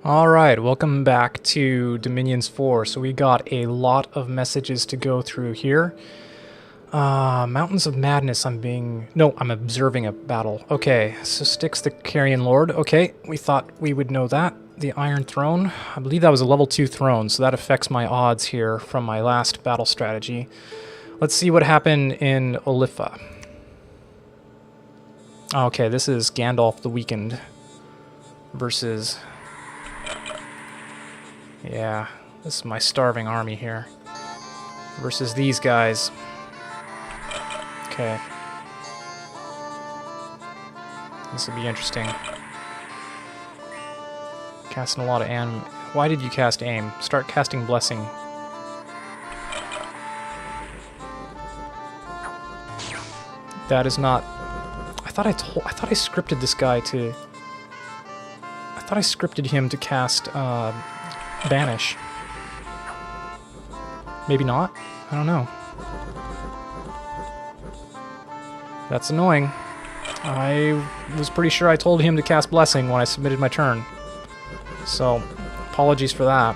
Alright, welcome back to Dominions 4. So we got a lot of messages to go through here. Mountains of Madness, I'm observing a battle. Okay, so Styx the Carrion Lord. Okay, we thought we would know that. The Iron Throne. I believe that was a level 2 throne, so that affects my odds here from my last battle strategy. Let's see what happened in Olipha. Okay, this is Gandalf the Weakened versus... Yeah, this is my starving army here. Versus these guys. Okay. This will be interesting. Casting a lot of aim. Why did you cast aim? Start casting blessing. That is not... I thought I scripted this guy to... I thought I scripted him to cast, Banish. Maybe not? I don't know. That's annoying. I was pretty sure I told him to cast Blessing when I submitted my turn. So, apologies for that.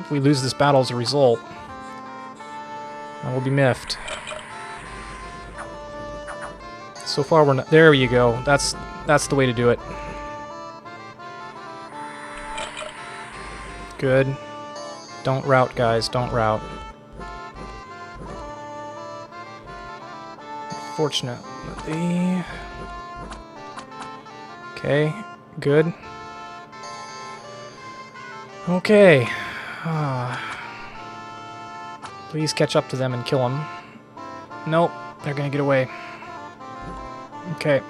If we lose this battle as a result, I will be miffed. So far we're not... There you go. That's the way to do it. Good. Don't rout, guys. Don't rout. Fortunately... Okay. Good. Okay. Please catch up to them and kill them. Nope. They're gonna get away. Okay.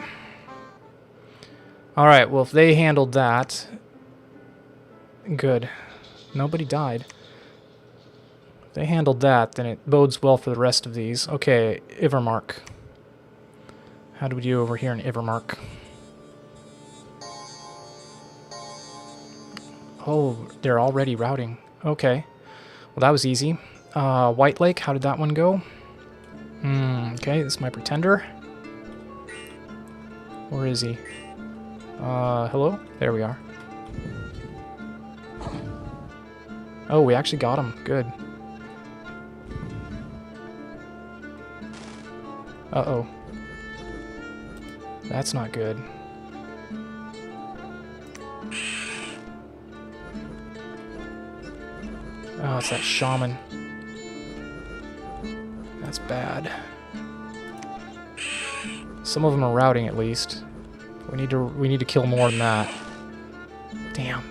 Alright, well if they handled that... Good. Nobody died. If they handled that, then it bodes well for the rest of these. Okay, Ivermark. How do we do over here in Ivermark? Oh, they're already routing. Okay. Well, that was easy. White Lake, how did that one go? Okay, this is my pretender. Where is he? Hello? There we are. Oh, we actually got him. Good. Uh-oh. That's not good. Oh, it's that shaman. That's bad. Some of them are routing at least. We need to kill more than that. Damn.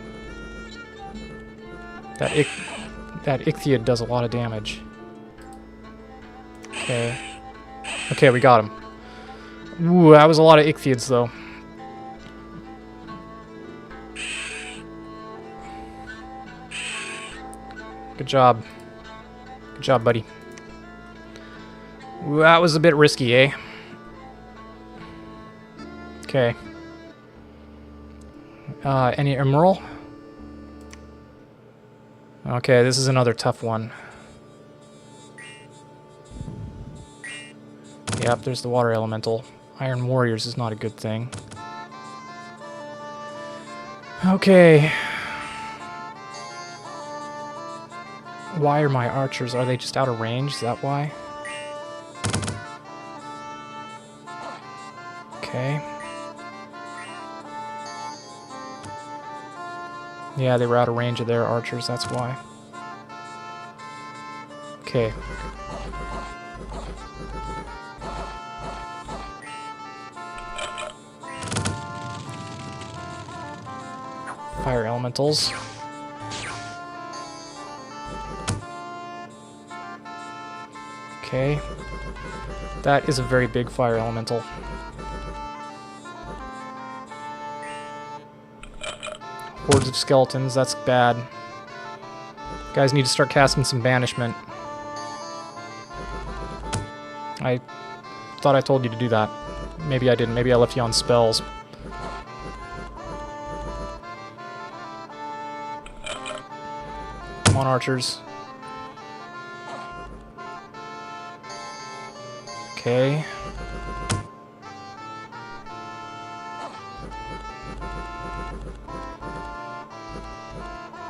That Ichthyid does a lot of damage. Okay. Okay, we got him. Ooh, that was a lot of Ichthyids, though. Good job. Good job, buddy. Ooh, that was a bit risky, eh? Okay. Any Emerald? Okay, this is another tough one. Yep, there's the water elemental. Iron Warriors is not a good thing. Okay. Why are my archers? Are they just out of range? Is that why? Okay. Yeah, they were out of range of their archers, that's why. Okay. Fire elementals. Okay. That is a very big fire elemental. Hordes of skeletons, that's bad. Guys need to start casting some banishment. I thought I told you to do that. Maybe I didn't. Maybe I left you on spells. Come on, archers. Okay.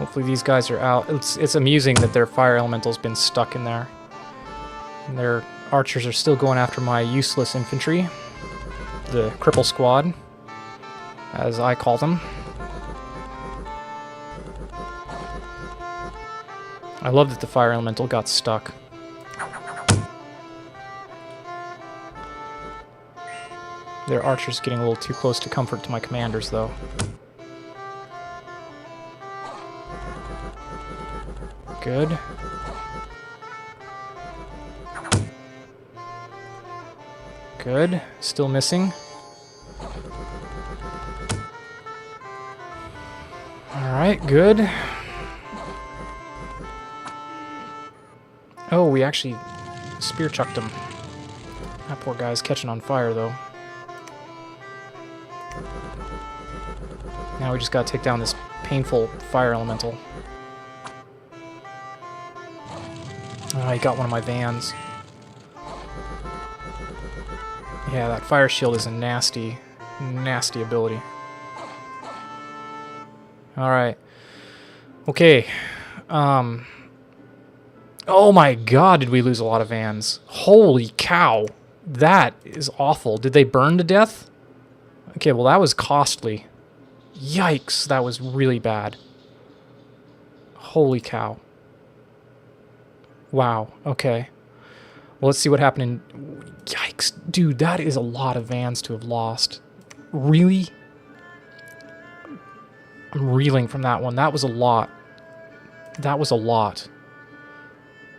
Hopefully these guys are out. It's amusing that their fire elemental's been stuck in there. And their archers are still going after my useless infantry. The cripple squad, as I call them. I love that the fire elemental got stuck. Their archers getting a little too close to comfort to my commanders, though. Good. Good. Still missing. Alright, good. Oh, we actually spear chucked him. That poor guy's catching on fire, though. Now we just gotta take down this painful fire elemental. Oh, he got one of my vans. Yeah, that fire shield is a nasty, nasty ability. Alright. Okay. Oh my god, did we lose a lot of vans. Holy cow. That is awful. Did they burn to death? Okay, well that was costly. Yikes, that was really bad. Holy cow. Wow, okay. Well, let's see what happened in... Yikes, dude, that is a lot of vans to have lost. Really? I'm reeling from that one. That was a lot. That was a lot.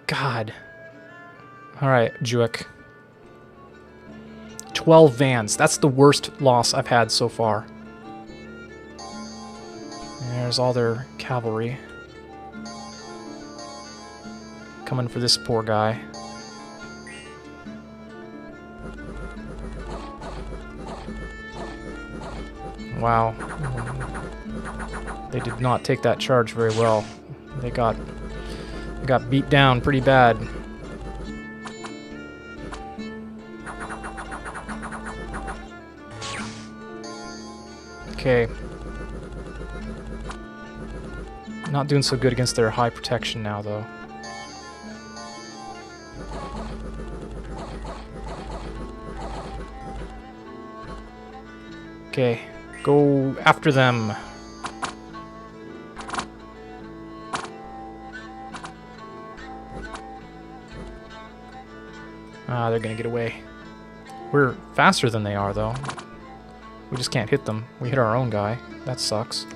God. Alright, Juick. 12 vans. That's the worst loss I've had so far. There's all their cavalry. Coming for this poor guy. Wow. They did not take that charge very well. They got beat down pretty bad. Okay. Not doing so good against their high protection now, though. Okay, go after them. Ah, they're gonna get away. We're faster than they are, though. We just can't hit them. We hit our own guy. That sucks.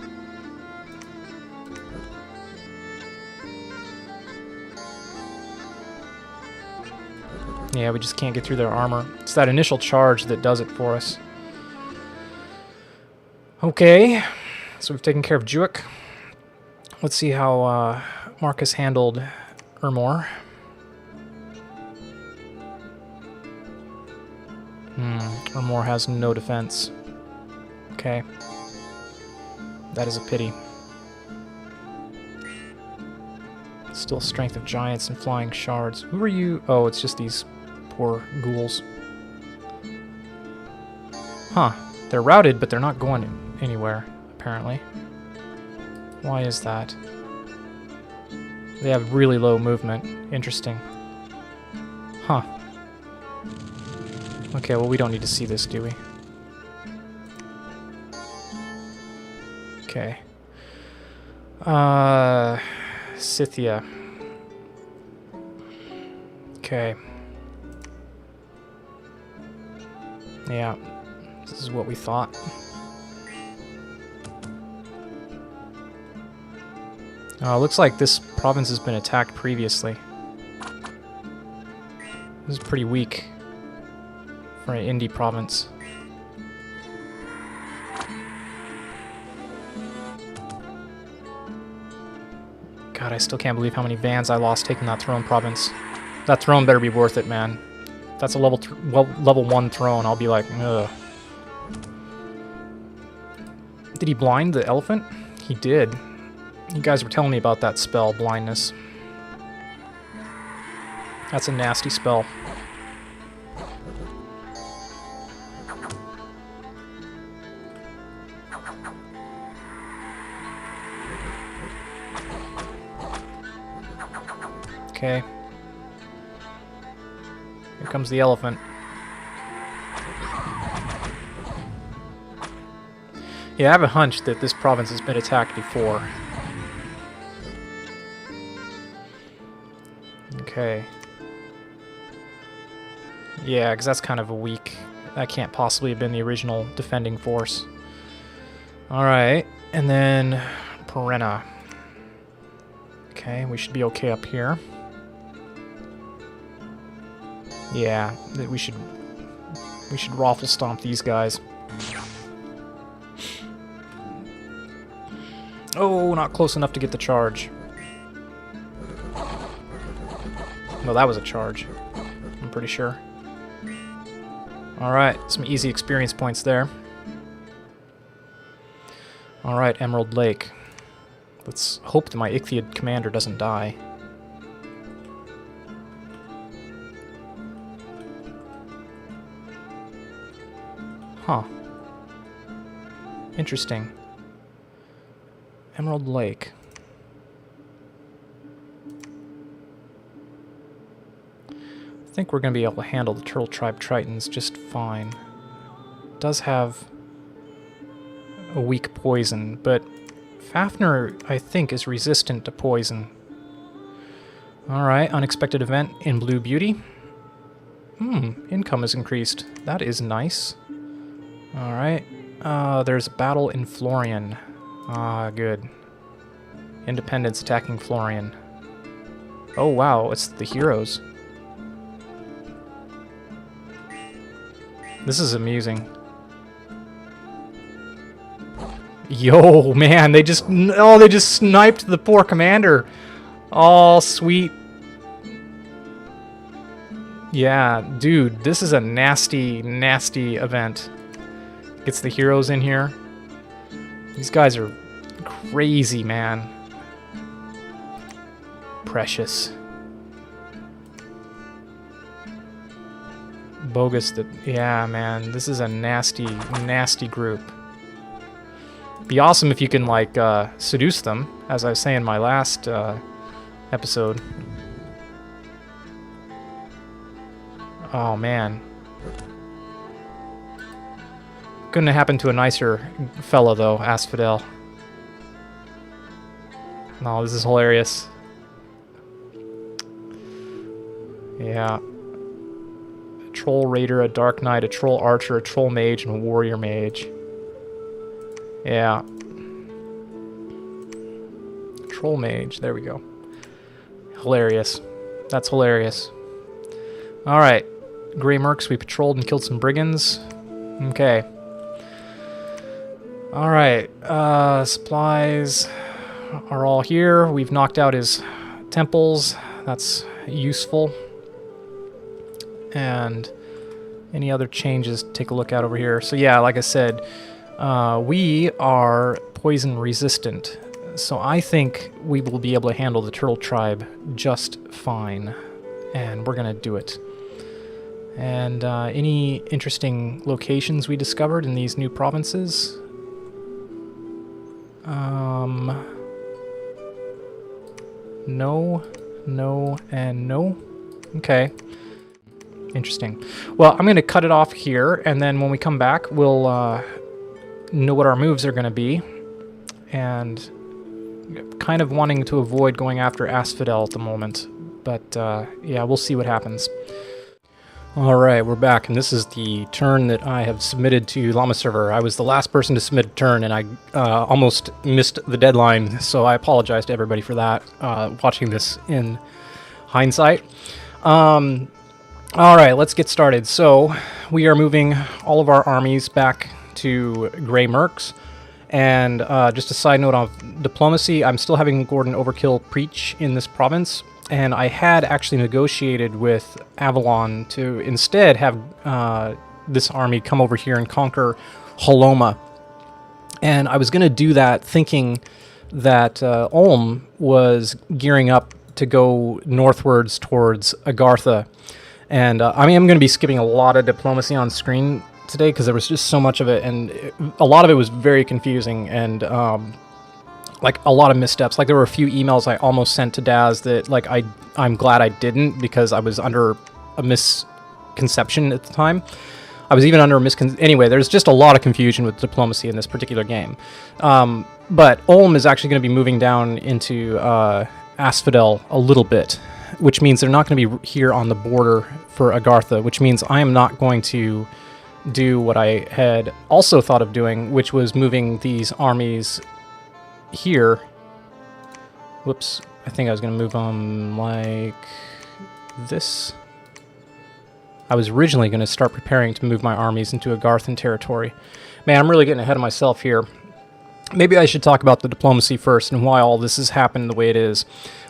Yeah, we just can't get through their armor. It's that initial charge that does it for us. Okay, so we've taken care of Juick. Let's see how Marcus handled Ermor. Ermor has no defense. Okay. That is a pity. Still strength of giants and flying shards. Who are you? Oh, it's just these poor ghouls. Huh. They're routed, but they're not going anywhere, apparently. Why is that? They have really low movement. Interesting. Huh. Okay, well, we don't need to see this, do we? Okay. Scythia. Okay. Yeah. This is what we thought. Looks like this province has been attacked previously. This is pretty weak for an indie province. God, I still can't believe how many vans I lost taking that throne province. That throne better be worth it, man. If that's a level 1 throne, I'll be like, ugh. Did he blind the elephant? He did. You guys were telling me about that spell, blindness. That's a nasty spell. Okay. Here comes the elephant. Yeah, I have a hunch that this province has been attacked before. Okay. Yeah, because that's kind of a weak... That can't possibly have been the original defending force. Alright, and then Perenna. Okay, we should be okay up here. Yeah, we should raffle stomp these guys. Oh, not close enough to get the charge. No, that was a charge. I'm pretty sure. Alright, some easy experience points there. Alright, Emerald Lake. Let's hope that my Ichthyid commander doesn't die. Huh. Interesting. Emerald Lake. I think we're going to be able to handle the Turtle Tribe Tritons just fine. It does have a weak poison, but Fafnir, I think, is resistant to poison. Alright, unexpected event in Blue Beauty. Income is increased. That is nice. Alright, there's a battle in Florian. Ah, good. Independence attacking Florian. Oh wow, it's the heroes. This is amusing. Yo, man, they just sniped the poor commander. Oh, sweet. Yeah, dude, this is a nasty, nasty event. Gets the heroes in here. These guys are crazy, man. Precious. Bogus, yeah, man, this is a nasty, nasty group. Be awesome if you can, like, seduce them, as I was saying in my last episode. Oh, man. Couldn't have happened to a nicer fella, though, Asphodel. No, this is hilarious. Yeah. A Troll Raider, a Dark Knight, a Troll Archer, a Troll Mage, and a Warrior Mage. Yeah. Troll Mage, there we go. Hilarious. That's hilarious. Alright. Grey Mercs, we patrolled and killed some brigands. Okay. Alright. Supplies are all here. We've knocked out his temples. That's useful. And any other changes to take a look at over here. So yeah, like I said, we are poison resistant. So I think we will be able to handle the Turtle Tribe just fine. And we're going to do it. And any interesting locations we discovered in these new provinces? No, no, and no. Okay. Interesting. Well, I'm going to cut it off here, and then when we come back, we'll know what our moves are going to be. And kind of wanting to avoid going after Asphodel at the moment. But, yeah, we'll see what happens. Alright, we're back, and this is the turn that I have submitted to Llama Server. I was the last person to submit a turn, and I almost missed the deadline, so I apologize to everybody for that, watching this in hindsight. Alright, let's get started. So, we are moving all of our armies back to Grey Mercs, and just a side note on diplomacy, I'm still having Gordon Overkill preach in this province. And I had actually negotiated with Avalon to instead have this army come over here and conquer Holoma. And I was going to do that thinking that Ulm was gearing up to go northwards towards Agartha. And I mean, I'm going to be skipping a lot of diplomacy on screen today because there was just so much of it. And a lot of it was very confusing. And like a lot of missteps. Like there were a few emails I almost sent to Daz that like I'm glad I didn't, because I was under a misconception at the time. I was even under a anyway, there's just a lot of confusion with diplomacy in this particular game. But Ulm is actually going to be moving down into Asphodel a little bit, which means they're not going to be here on the border for Agartha, which means I am not going to do what I had also thought of doing, which was moving these armies here. Whoops, I think I was going to move them like this. I was originally going to start preparing to move my armies into Agarthan territory. Man, I'm really getting ahead of myself here. Maybe I should talk about the diplomacy first and why all this has happened the way it is.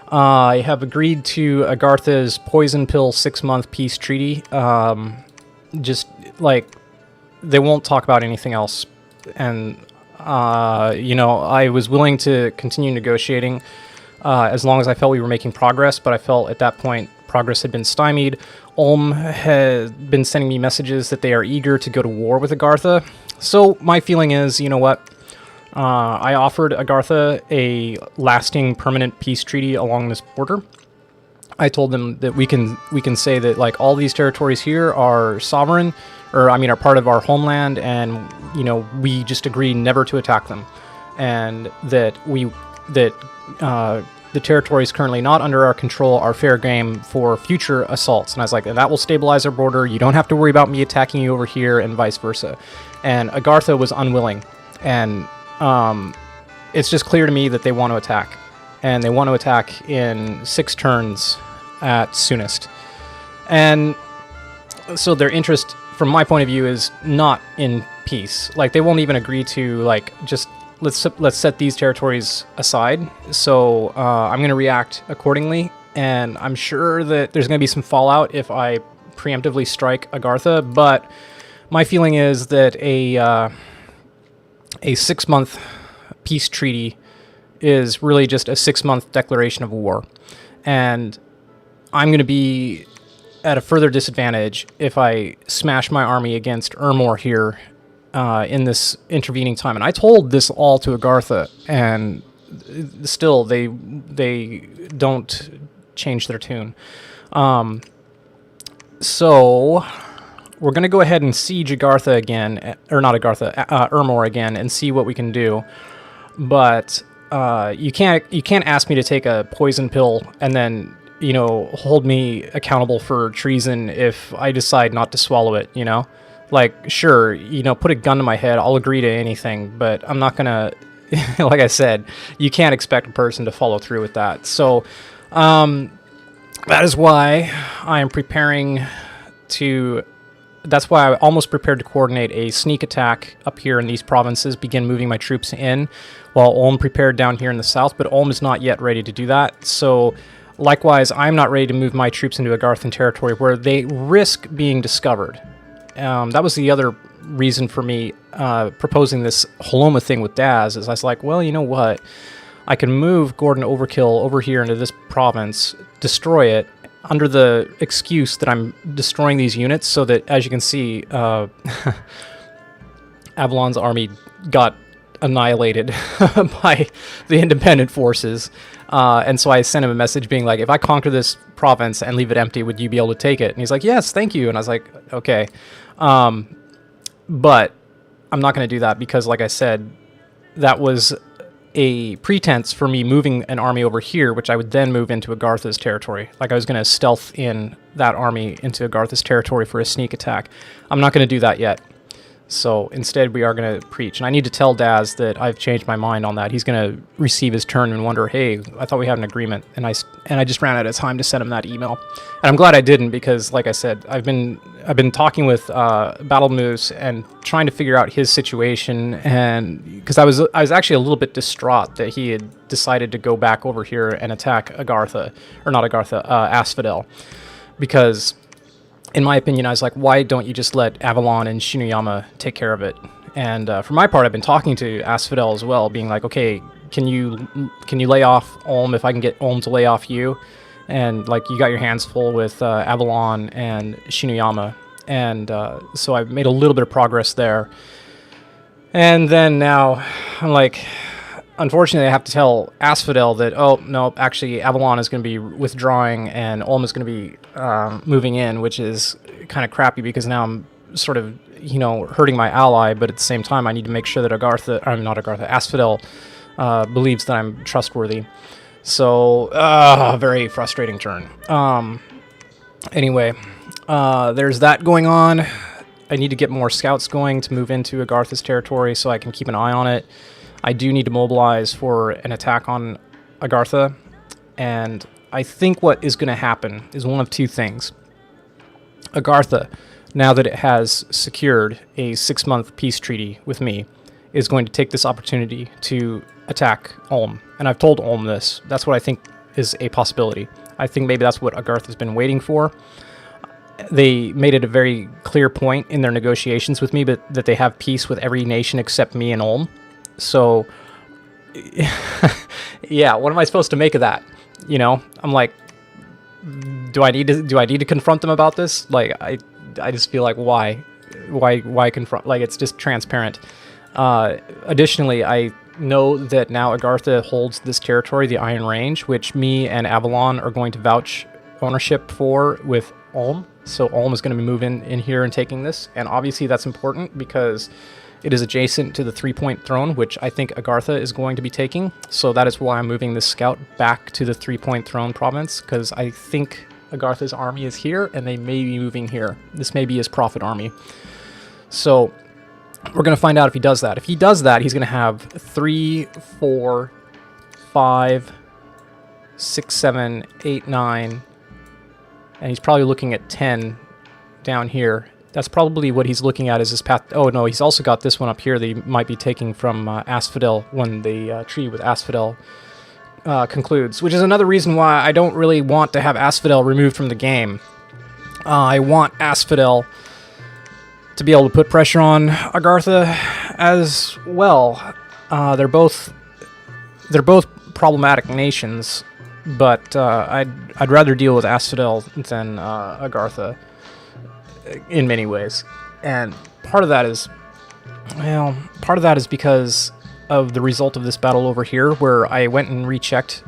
I have agreed to Agartha's poison pill 6-month peace treaty. Just like they won't talk about anything else. And, you know, I was willing to continue negotiating as long as I felt we were making progress, but I felt at that point progress had been stymied. Ulm had been sending me messages that they are eager to go to war with Agartha. So my feeling is, you know what? I offered Agartha a lasting permanent peace treaty along this border. I told them that we can say that like all these territories here are sovereign, or I mean are part of our homeland, and you know we just agree never to attack them, and that the territories currently not under our control are fair game for future assaults. And I was like, that will stabilize our border. You don't have to worry about me attacking you over here, and vice versa. And Agartha was unwilling, and it's just clear to me that they want to attack, and they want to attack in 6 turns at soonest. And so their interest, from my point of view, is not in peace. Like they won't even agree to like just let's set these territories aside. So I'm going to react accordingly, and I'm sure that there's going to be some fallout if I preemptively strike Agartha. But my feeling is that a 6-month peace treaty is really just a 6-month declaration of war, and I'm going to be at a further disadvantage if I smash my army against Ermor here in this intervening time. And I told this all to Agartha, and still they don't change their tune. So we're going to go ahead and siege Agartha again, or not Agartha, Ermor again, and see what we can do. But you can't ask me to take a poison pill and then, you know, hold me accountable for treason if I decide not to swallow it, you know? Like, sure, you know, put a gun to my head, I'll agree to anything, but I'm not gonna, like I said, you can't expect a person to follow through with that. So, that is why I am preparing to... That's why I almost prepared to coordinate a sneak attack up here in these provinces, begin moving my troops in, while Ulm prepared down here in the south, but Ulm is not yet ready to do that. So, likewise, I'm not ready to move my troops into Agarthan territory where they risk being discovered. That was the other reason for me proposing this Holoma thing with Daz, is I was like, well, you know what? I can move Gordon Overkill over here into this province, destroy it, under the excuse that I'm destroying these units, so that, as you can see, Avalon's army got annihilated by the independent forces. And so I sent him a message being like, if I conquer this province and leave it empty, would you be able to take it? And he's like, yes, thank you. And I was like, okay. But I'm not going to do that because, like I said, that was a pretense for me moving an army over here, which I would then move into Agartha's territory. Like I was going to stealth in that army into Agartha's territory for a sneak attack. I'm not going to do that yet. So instead we are going to preach. And I need to tell Daz that I've changed my mind on that. He's going to receive his turn and wonder, hey, I thought we had an agreement. And I just ran out of time to send him that email. And I'm glad I didn't, because like I said, I've been talking with Battle Moose and trying to figure out his situation, and because I was actually a little bit distraught that he had decided to go back over here and attack Agartha, or not Agartha, Asphodel, because in my opinion, I was like, why don't you just let Avalon and Shinuyama take care of it? And for my part, I've been talking to Asphodel as well, being like, okay, can you lay off Ulm if I can get Ulm to lay off you? And like, you got your hands full with Avalon and Shinuyama. And so I've made a little bit of progress there. And then now I'm like, unfortunately, I have to tell Asphodel that, oh, no, actually, Avalon is going to be withdrawing and Ulm is going to be moving in, which is kind of crappy because now I'm sort of, you know, hurting my ally, but at the same time, I need to make sure that Asphodel believes that I'm trustworthy. So, very frustrating turn. Anyway, there's that going on. I need to get more scouts going to move into Agartha's territory so I can keep an eye on it. I do need to mobilize for an attack on Agartha, and I think what is going to happen is one of two things. Agartha, now that it has secured a 6-month peace treaty with me, is going to take this opportunity to attack Ulm. And I've told Ulm this. That's what I think is a possibility. I think maybe that's what Agartha has been waiting for. They made it a very clear point in their negotiations with me, but that they have peace with every nation except me and Ulm. So, yeah, what am I supposed to make of that? You know, I'm like, do I need to confront them about this? Like, I just feel like why confront? Like, it's just transparent. Additionally, I know that now Agartha holds this territory, the Iron Range, which me and Avalon are going to vouch ownership for with Ulm. So Ulm is going to be moving in here and taking this, and obviously that's important because it is adjacent to the 3-point throne, which I think Agartha is going to be taking. So that is why I'm moving this scout back to the 3-point throne province, because I think Agartha's army is here, and they may be moving here. This may be his prophet army. So we're going to find out if he does that. If he does that, he's going to have 3, 4, 5, 6, 7, 8, 9... and he's probably looking at 10 down here. That's probably what he's looking at is his path. Oh, no, he's also got this one up here that he might be taking from Asphodel when the treaty with Asphodel concludes, which is another reason why I don't really want to have Asphodel removed from the game. I want Asphodel to be able to put pressure on Agartha as well. They're both problematic nations, but I'd rather deal with Asphodel than Agartha in many ways. And part of that is because of the result of this battle over here, where I went and rechecked,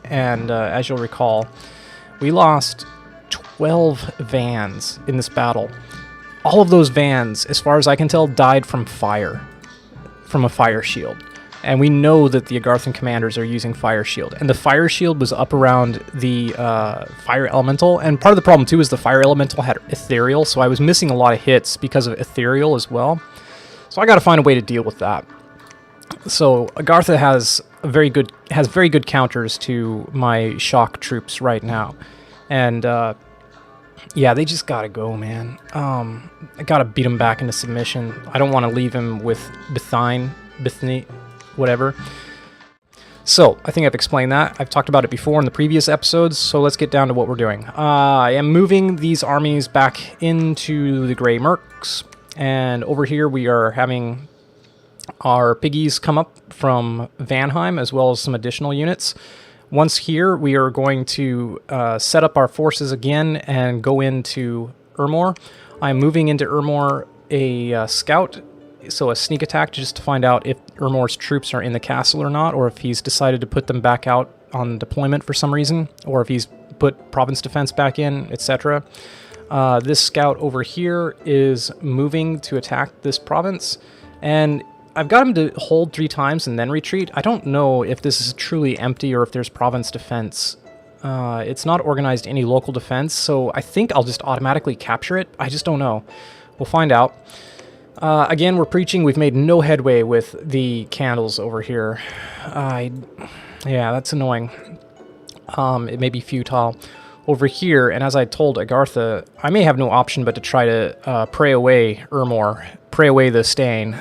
and as you'll recall, we lost 12 vans in this battle. All of those vans, as far as I can tell, died from fire, from a fire shield. And we know that the Agarthan commanders are using Fire Shield. And the Fire Shield was up around the Fire Elemental. And part of the problem, too, is the Fire Elemental had Ethereal. So I was missing a lot of hits because of Ethereal as well. So I got to find a way to deal with that. So Agartha has very good counters to my shock troops right now. And, yeah, they just got to go, man. I got to beat him back into submission. I don't want to leave him with Bithni, whatever. So, I think I've explained that. I've talked about it before in the previous episodes, so let's get down to what we're doing. I am moving these armies back into the Grey Mercs, and over here we are having our piggies come up from Vanheim, as well as some additional units. Once here, we are going to set up our forces again and go into Ermor. I'm moving into Ermor a scout, so a sneak attack, just to find out if Ermor's troops are in the castle or not, or if he's decided to put them back out on deployment for some reason, or if he's put province defense back in, etc. This scout over here is moving to attack this province, and I've got him to hold 3 times and then retreat. I don't know if this is truly empty or if there's province defense. It's not organized any local defense, so I think I'll just automatically capture it. I just don't know. We'll find out. Again, we're preaching. We've made no headway with the candles over here. Yeah, that's annoying. It may be futile. Over here, and as I told Agartha, I may have no option but to try to pray away Ermor, pray away the stain.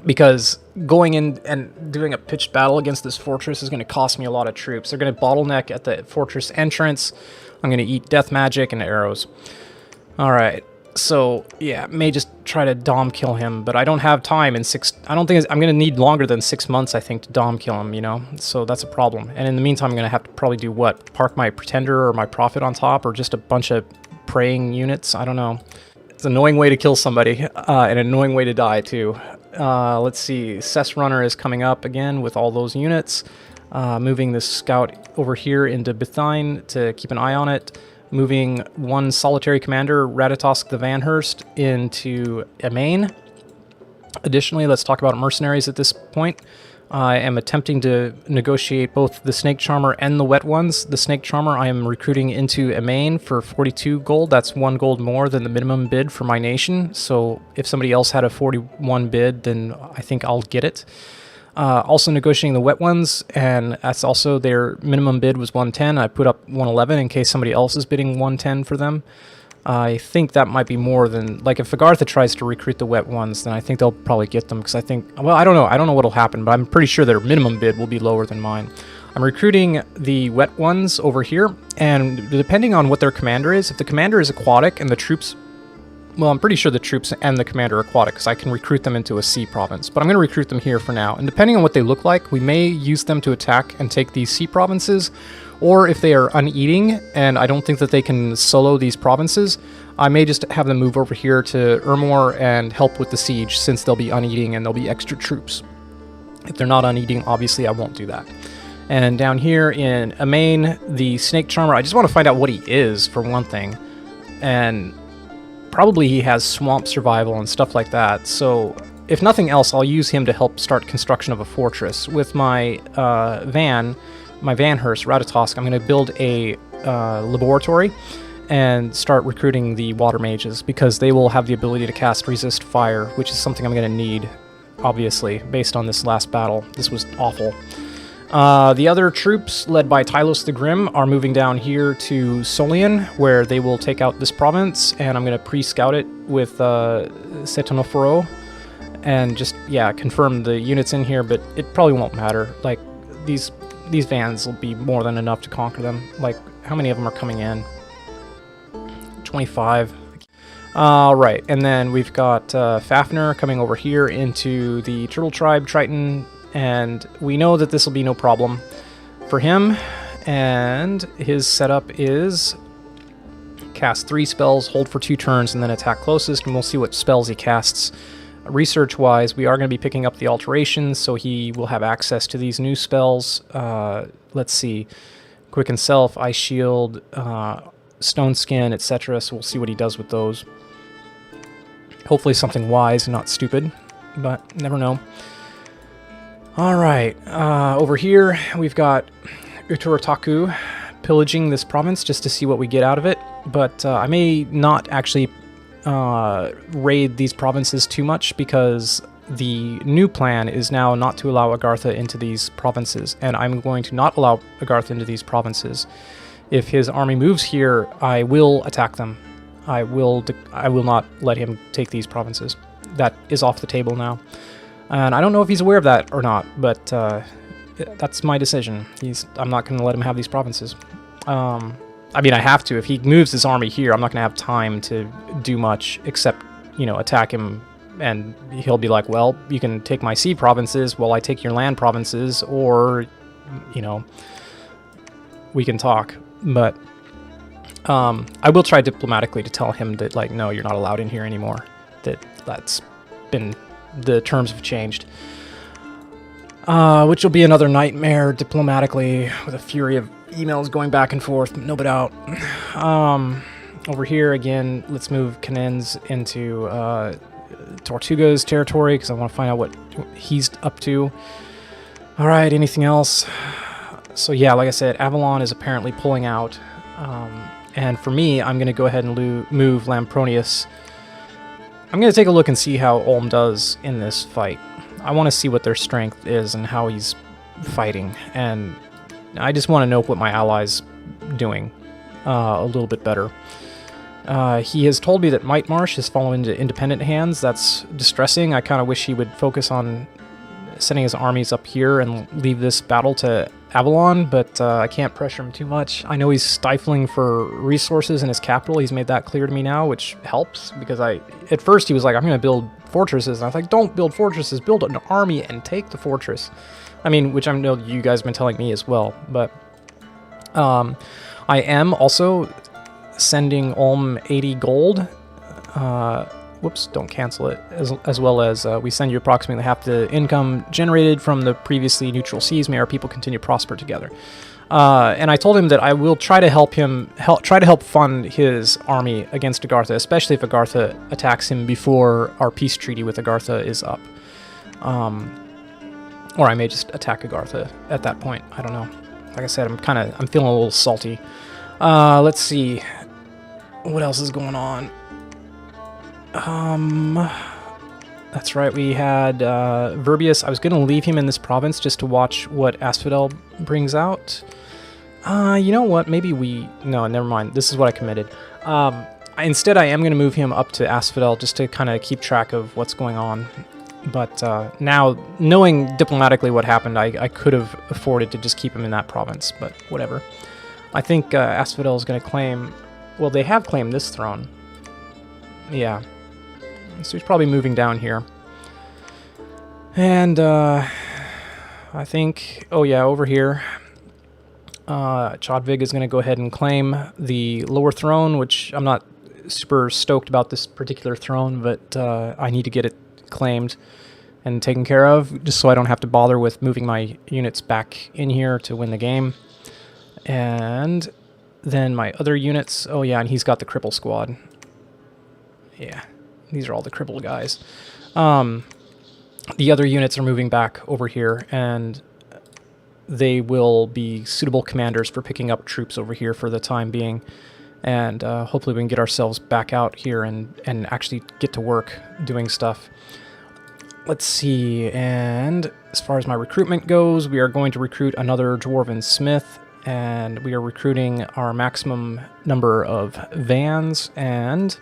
Because going in and doing a pitched battle against this fortress is going to cost me a lot of troops. They're going to bottleneck at the fortress entrance. I'm going to eat death magic and arrows. Alright, so yeah, may just try to dom kill him, but I don't have time in 6... I don't think I'm going to need longer than 6 months, I think, to dom kill him, you know? So that's a problem. And in the meantime, I'm going to have to probably do what? Park my Pretender or my Prophet on top, or just a bunch of praying units? I don't know. It's an annoying way to kill somebody, and an annoying way to die, too. Let's see, Cess Runner is coming up again with all those units. Moving this scout over here into Bethine to keep an eye on it. Moving one solitary commander, Ratatosk the Vanhurst, into Emain. Additionally, let's talk about mercenaries at this point. I am attempting to negotiate both the Snake Charmer and the Wet Ones. The Snake Charmer I am recruiting into Emain for 42 gold. That's 1 gold more than the minimum bid for my nation. So if somebody else had a 41 bid, then I think I'll get it. Also negotiating the Wet Ones, and that's also their minimum bid was 110. I put up 111 in case somebody else is bidding 110 for them. I think that might be more than, like, if Agartha tries to recruit the Wet Ones, then I think they'll probably get them, because I think, well, I don't know what'll happen, but I'm pretty sure their minimum bid will be lower than mine. I'm recruiting the Wet Ones over here, and depending on what their commander is, if the commander is aquatic and the troops, well, I'm pretty sure the troops and the commander are aquatic, because I can recruit them into a sea province, but I'm going to recruit them here for now, and depending on what they look like, we may use them to attack and take these sea provinces, or if they are uneating, and I don't think that they can solo these provinces, I may just have them move over here to Ermor and help with the siege, since they'll be uneating and there'll be extra troops. If they're not uneating, obviously I won't do that. And down here in Emain, the Snake Charmer, I just want to find out what he is, for one thing. And probably he has swamp survival and stuff like that, so if nothing else, I'll use him to help start construction of a fortress. With my Vanhurst, Ratatosk, I'm going to build a laboratory and start recruiting the water mages, because they will have the ability to cast resist fire, which is something I'm going to need, obviously, based on this last battle. This was awful. The other troops, led by Tylos the Grim, are moving down here to Solian, where they will take out this province, and I'm going to pre-scout it with Setonoforo, and just, yeah, confirm the units in here, but it probably won't matter. Like, these vans will be more than enough to conquer them. Like, how many of them are coming in? 25. Right, and then we've got Fafnir coming over here into the Turtle Tribe, Triton, and we know that this will be no problem for him, and his setup is cast 3 spells, hold for 2 turns, and then attack closest, and we'll see what spells he casts. Research-wise, we are going to be picking up the alterations, so he will have access to these new spells. Let's see. Quicken Self, Ice Shield, Stone Skin, etc. So we'll see what he does with those. Hopefully something wise and not stupid, but never know. Alright, over here we've got Uturataku pillaging this province just to see what we get out of it, but I may not actually raid these provinces too much, because the new plan is now not to allow Agartha into these provinces, and I'm going to not allow Agartha into these provinces. If his army moves here, I will attack them. I will not let him take these provinces. That is off the table now. And I don't know if he's aware of that or not, but that's my decision. I'm not going to let him have these provinces. I mean, I have to. If he moves his army here, I'm not going to have time to do much except, you know, attack him, and he'll be like, well, you can take my sea provinces while I take your land provinces, or, you know, we can talk. But I will try diplomatically to tell him that, like, no, you're not allowed in here anymore. That's been... the terms have changed. Which will be another nightmare diplomatically, with a fury of emails going back and forth, no doubt. Over here, again, let's move Kanen's into Tortuga's territory, because I want to find out what he's up to. Alright, anything else? So yeah, like I said, Avalon is apparently pulling out. And for me, I'm going to go ahead and move Lampronius. I'm going to take a look and see how Ulm does in this fight. I want to see what their strength is and how he's fighting, and I just want to know what my ally's doing a little bit better. He has told me that Might Marsh has fallen into independent hands. That's distressing. I kind of wish he would focus on sending his armies up here and leave this battle to Avalon, but I can't pressure him too much. I know he's stifling for resources in his capital. He's made that clear to me now, which helps, because at first he was like, I'm going to build fortresses, and I was like, don't build fortresses, build an army and take the fortress. I mean, which I know you guys have been telling me as well, but I am also sending Ulm 80 gold whoops, don't cancel it, as well as we send you approximately half the income generated from the previously neutral seas. May our people continue to prosper together. And I told him that I will try to help him, try to help fund his army against Agartha, especially if Agartha attacks him before our peace treaty with Agartha is up. Or I may just attack Agartha at that point. I don't know. Like I said, I'm feeling a little salty. Let's see. What else is going on? That's right, we had Verbius. I was going to leave him in this province just to watch what Asphodel brings out. You know what? Maybe no, never mind. This is what I committed. Instead, I am going to move him up to Asphodel just to kind of keep track of what's going on. But now, knowing diplomatically what happened, I could have afforded to just keep him in that province, but whatever. I think Asphodel is going to claim... Well, they have claimed this throne. Yeah. So he's probably moving down here. And I think... Oh yeah, over here. Chodvig is going to go ahead and claim the lower throne, which I'm not super stoked about this particular throne, but I need to get it claimed and taken care of, just so I don't have to bother with moving my units back in here to win the game. And then my other units, oh yeah, and he's got the cripple squad. Yeah, these are all the cripple guys. The other units are moving back over here, and they will be suitable commanders for picking up troops over here for the time being. And hopefully we can get ourselves back out here and actually get to work doing stuff. Let's see, and as far as my recruitment goes, we are going to recruit another Dwarven Smith, and we are recruiting our maximum number of vans, and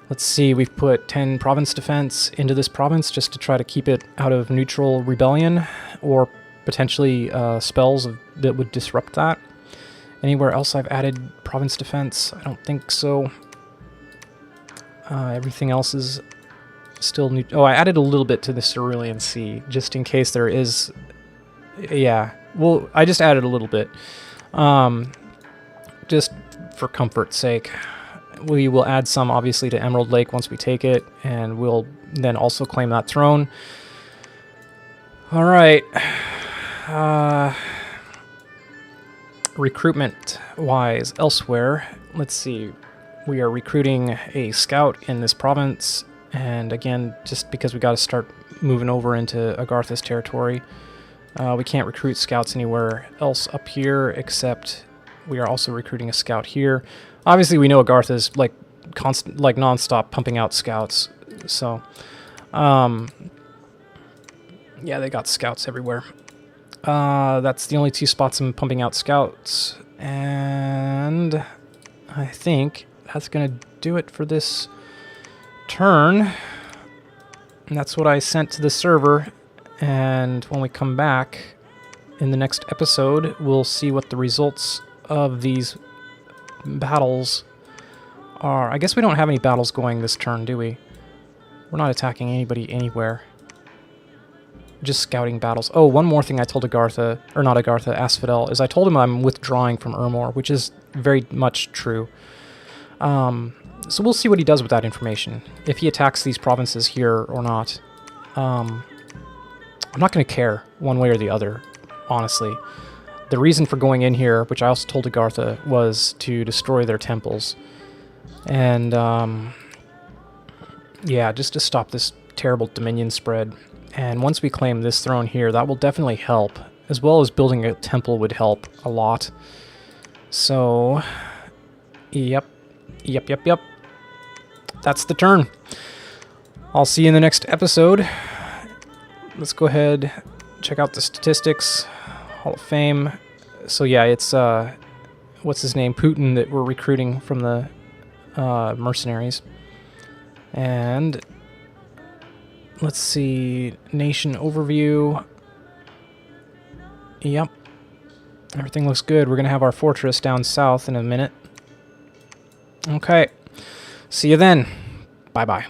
let's see, we've put 10 province defense into this province just to try to keep it out of neutral rebellion, or potentially spells that would disrupt that. Anywhere else I've added province defense? I don't think so. Everything else is still new. Oh, I added a little bit to the Cerulean Sea, just in case there is... Yeah, well, I just added a little bit. Just for comfort's sake. We will add some, obviously, to Emerald Lake once we take it, and we'll then also claim that throne. Alright. Recruitment-wise, elsewhere, let's see. We are recruiting a scout in this province, and again, just because we got to start moving over into Agartha's territory, we can't recruit scouts anywhere else up here, except we are also recruiting a scout here. Obviously, we know Agartha's like constant, like non-stop pumping out scouts, so yeah, they got scouts everywhere. That's the only 2 spots I'm pumping out scouts, and I think that's gonna do it for this turn. And that's what I sent to the server, and when we come back in the next episode, we'll see what the results of these battles are. I guess we don't have any battles going this turn, do we? We're not attacking anybody anywhere. Just scouting battles. Oh, one more thing I told Agartha, or not Agartha, Asphodel, is I told him I'm withdrawing from Ermor, which is very much true. So we'll see what he does with that information, if he attacks these provinces here or not. I'm not going to care one way or the other, honestly. The reason for going in here, which I also told Agartha, was to destroy their temples. And, yeah, just to stop this terrible Dominion spread. And once we claim this throne here, that will definitely help, as well as building a temple would help a lot. So, yep. That's the turn. I'll see you in the next episode. Let's go ahead, check out the statistics. Hall of Fame. So yeah, it's, what's his name? Putin that we're recruiting from the mercenaries. And let's see, nation overview. Yep. Everything looks good. We're going to have our fortress down south in a minute. Okay. See you then. Bye-bye.